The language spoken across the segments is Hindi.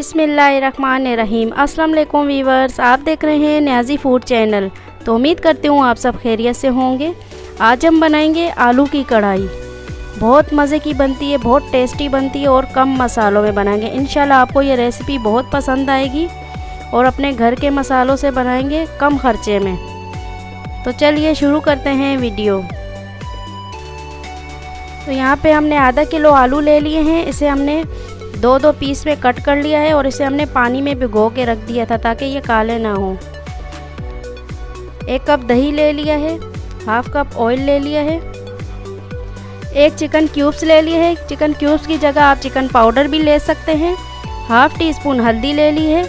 बिस्मिल्लाहिर्रहमानिर्रहीम। अस्सलाम वालेकुम वीवर्स, आप देख रहे हैं न्याज़ी फूड चैनल। तो उम्मीद करती हूँ आप सब खैरियत से होंगे। आज हम बनाएंगे आलू की कढ़ाई। बहुत मज़े की बनती है, बहुत टेस्टी बनती है और कम मसालों में बनाएंगे। इंशाल्लाह आपको ये रेसिपी बहुत पसंद आएगी और अपने घर के मसालों से बनाएंगे कम खर्चे में। तो चलिए शुरू करते हैं वीडियो। तो यहाँ पे हमने आधा किलो आलू ले लिए हैं। इसे हमने दो पीस में कट कर लिया है और इसे हमने पानी में भिगो के रख दिया था ताकि ये काले ना हो। 1 कप दही ले लिया है, हाफ कप ऑयल ले लिया है, 1 चिकन क्यूब्स ले लिए है। चिकन क्यूब्स की जगह आप चिकन पाउडर भी ले सकते हैं। हाफ टी स्पून हल्दी ले ली है,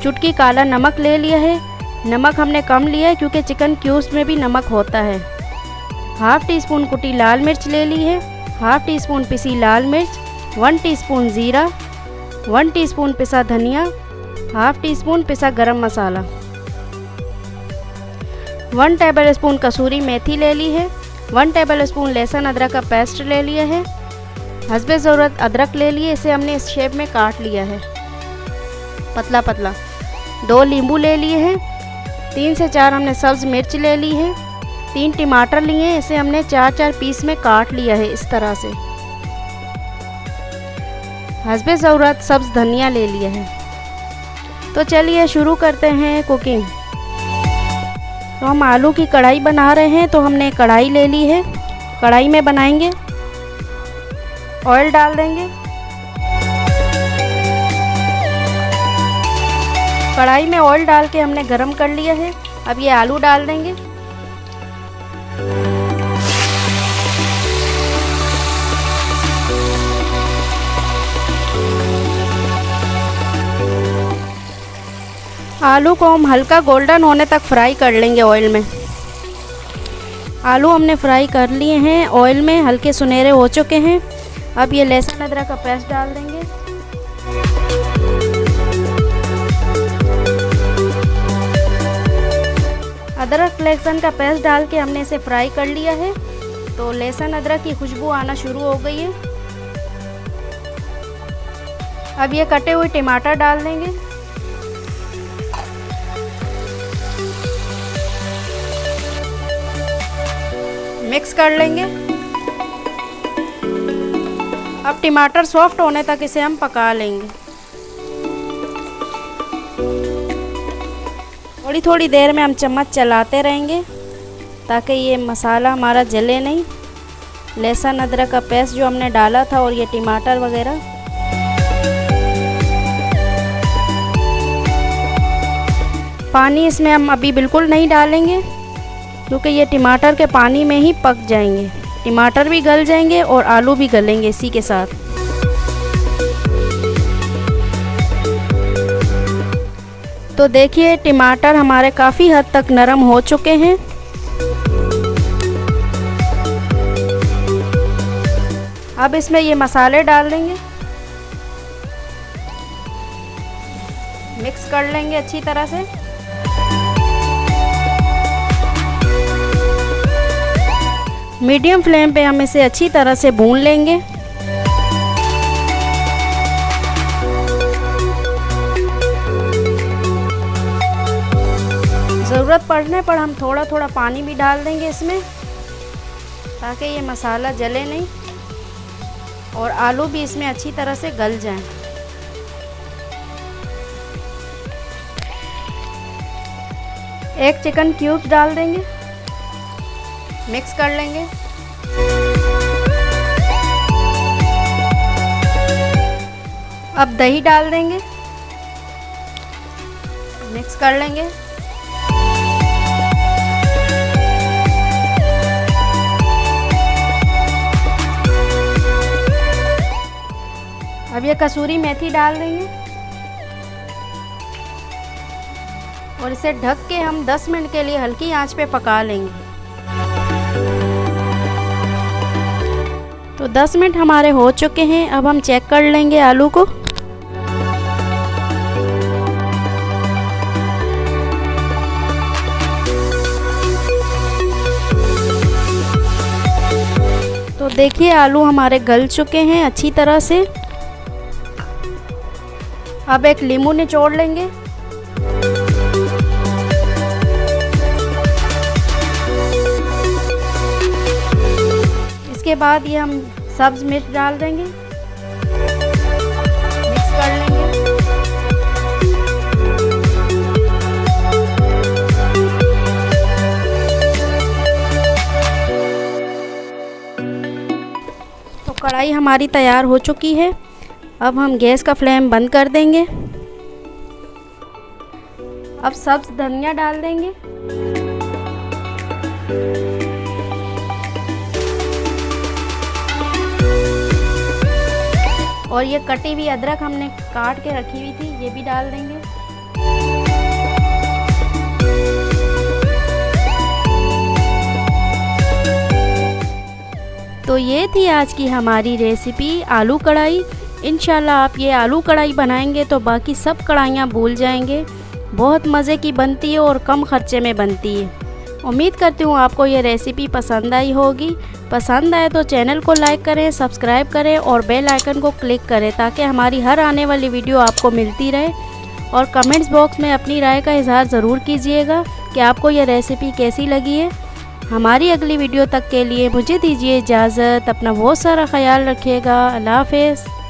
चुटकी काला नमक ले लिया है। नमक हमने कम लिया है क्योंकि चिकन क्यूब्स में भी नमक होता है। हाफ टी स्पून कुटी लाल मिर्च ले ली है, हाफ टी स्पून पिसी लाल मिर्च, 1 टीस्पून ज़ीरा, 1 टीस्पून पिसा धनिया, हाफ टी स्पून पिसा गरम मसाला, 1 टेबलस्पून कसूरी मेथी ले ली है, 1 टेबलस्पून लहसुन अदरक का पेस्ट ले लिया है। हस्बे ज़रूरत अदरक ले लिए, इसे हमने इस शेप में काट लिया है पतला पतला। 2 नींबू ले लिए हैं, 3 से 4 हमने सब्ज़ मिर्च ले ली है, 3 टमाटर लिए हैं, इसे हमने 4-4 पीस में काट लिया है इस तरह से। हस्बे ज़रूरत सब्ज़ धनिया ले लिया है। तो चलिए शुरू करते हैं कुकिंग। तो हम आलू की कढ़ाई बना रहे हैं, तो हमने कढ़ाई ले ली है। कढ़ाई में बनाएंगे, ऑयल डाल देंगे। कढ़ाई में ऑयल डाल के हमने गरम कर लिया है। अब ये आलू डाल देंगे। आलू को हम हल्का गोल्डन होने तक फ्राई कर लेंगे ऑयल में। आलू हमने फ्राई कर लिए हैं, ऑयल में हल्के सुनहरे हो चुके हैं। अब ये लहसुन अदरक का पेस्ट डाल देंगे। अदरक लहसुन का पेस्ट डाल के हमने इसे फ्राई कर लिया है। तो लहसुन अदरक की खुशबू आना शुरू हो गई है। अब ये कटे हुए टमाटर डाल देंगे। मिक्स कर लेंगे। अब टमाटर सॉफ्ट होने तक इसे हम पका लेंगे। थोड़ी थोड़ी देर में हम चम्मच चलाते रहेंगे ताकि ये मसाला हमारा जले नहीं। लहसुन अदरक का पेस्ट जो हमने डाला था और ये टमाटर वगैरह। पानी इसमें हम अभी बिल्कुल नहीं डालेंगे क्योंकि ये टमाटर के पानी में ही पक जाएंगे। टमाटर भी गल जाएंगे और आलू भी गलेंगे इसी के साथ। तो देखिए टमाटर हमारे काफ़ी हद तक नरम हो चुके हैं। अब इसमें ये मसाले डाल देंगे, मिक्स कर लेंगे अच्छी तरह से। मीडियम फ्लेम पे हम इसे अच्छी तरह से भून लेंगे। ज़रूरत पड़ने पर हम थोड़ा थोड़ा पानी भी डाल देंगे इसमें ताकि ये मसाला जले नहीं और आलू भी इसमें अच्छी तरह से गल जाएं। एक चिकन क्यूब्स डाल देंगे, मिक्स कर लेंगे। अब दही डाल देंगे, मिक्स कर लेंगे। अब ये कसूरी मेथी डाल देंगे और इसे ढक के हम 10 मिनट के लिए हल्की आंच पे पका लेंगे। तो 10 मिनट हमारे हो चुके हैं। अब हम चेक कर लेंगे आलू को। तो देखिए आलू हमारे गल चुके हैं अच्छी तरह से। अब एक नींबू निचोड़ लेंगे। इसके बाद ये हम सब्ज़ मिर्च डाल देंगे, मिक्स कर लेंगे। तो कढ़ाई हमारी तैयार हो चुकी है। अब हम गैस का फ्लेम बंद कर देंगे। अब सब्ज़ धनिया डाल देंगे। और ये कटी हुई अदरक हमने काट के रखी हुई थी, ये भी डाल देंगे। तो ये थी आज की हमारी रेसिपी आलू कढ़ाई। इंशाल्लाह आप ये आलू कढ़ाई बनाएंगे तो बाकी सब कढ़ाइयाँ भूल जाएंगे। बहुत मज़े की बनती है और कम खर्चे में बनती है। उम्मीद करती हूँ आपको ये रेसिपी पसंद आई होगी। पसंद आए तो चैनल को लाइक करें, सब्सक्राइब करें और बेल आइकन को क्लिक करें ताकि हमारी हर आने वाली वीडियो आपको मिलती रहे। और कमेंट्स बॉक्स में अपनी राय का इजहार ज़रूर कीजिएगा कि आपको ये रेसिपी कैसी लगी है। हमारी अगली वीडियो तक के लिए मुझे दीजिए इजाज़त। अपना बहुत सारा ख्याल रखिएगा। अल्लाह हाफ़िज़।